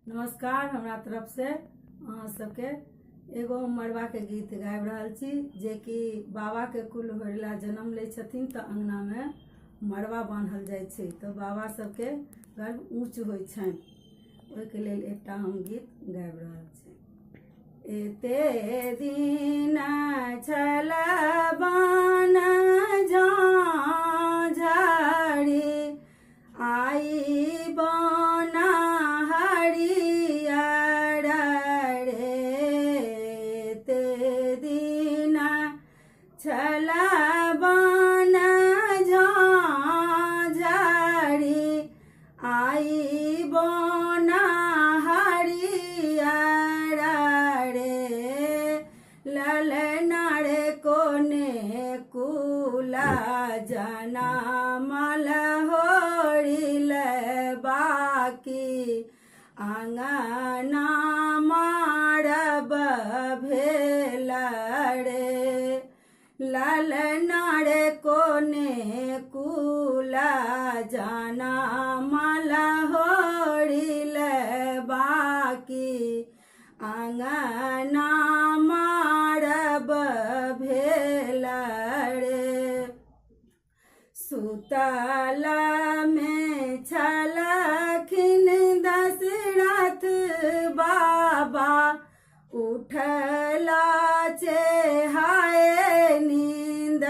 नमस्कार। हमरा तरफ से अहाँ सबके एगो मड़वा के गीत गाबि रहल छी जे कि बाबा के कुल होइला जन्म ले छथिन तो अंगना में मड़वा बांधल जाय छै तो बाबा सबके गर्व ऊँच होइ छनि। ओहिके लेल एकटा हम गीत गाबि रहल छी। एते दिन छल बान झाड़ी आई बना हरियर रे। ते दिन छल बान झाड़ी आई बना हरियर रे। ललना रे कोने कुला जना मल होरिल बाकी आंगना मारब भेल रे। ललना रे कोने कुला जना मल होरिल बाकी आंगना मारब भेल रे। सुतल में छलखिन दशरथ बाबा उठला हाय नींद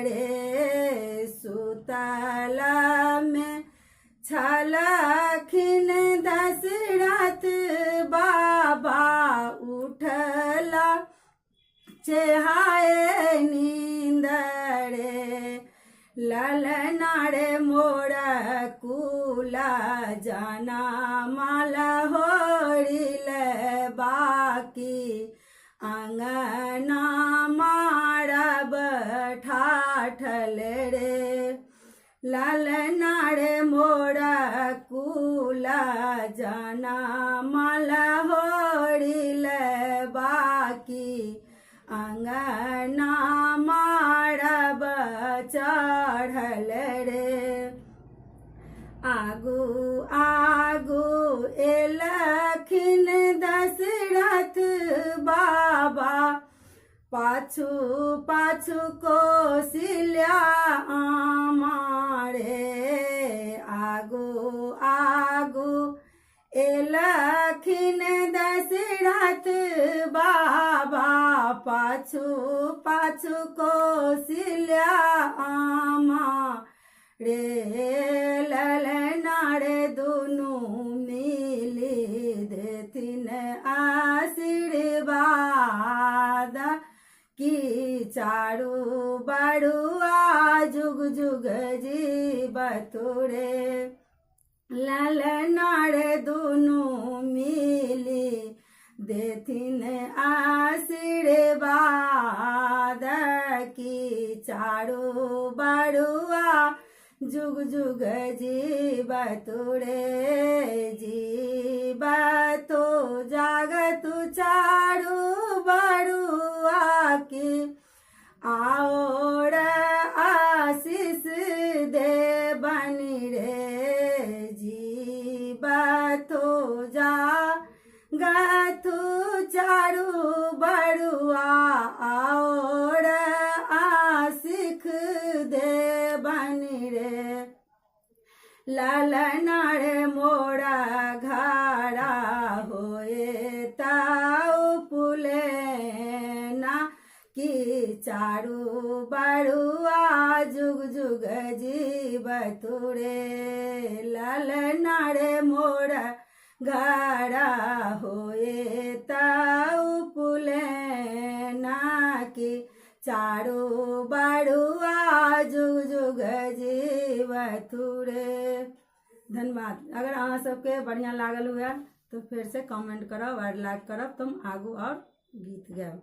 रे। सुतल में छलखिन दशरथ बाबा उठला हाय नींद रे। ललना रे मोरा कुला जना माल होरिल बाकी आंगना मारब ठाठल रे। ललना रे मोरा कुला जना माल होरिल बाकी आंगना मारब चढ़ल रे। आगू आगू एलखिन दशरथ बाबा पाछू पाछू कौशल्या आमारे। आगू आगू एलखिन दशरथ बाबा पाछू पाछू कौशल्या आमा रे। ललना रे दुनू मिली देथिन आशीर्वाद की चारू बड़ुआ जुग जुग जीवत रे। ललना रे दुनू मिली देथिन आशीर्वाद की चारू बड़ुआ जुग जुग जीवत रे। जीवत जागत चारू बड़ुआ की और आशीष दे बनी रे। जीवत जागत चारू बड़ुआ और आशिख दे बनी रे। ललना रे मोरा घड़ा होए ताऊ पुलेना की चारू बड़ुआ जुग जुग जीवत रे। ललना रे मोरा घड़ा होए ताऊ पुलेना की चारू बड़ुआ जुग जुग जीवत रे। धन्यवाद। अगर अहाँ सबके बढ़िया लागल हुआ तो फिर से कमेंट करब और लाइक करब तुम आगू और गीत गायब।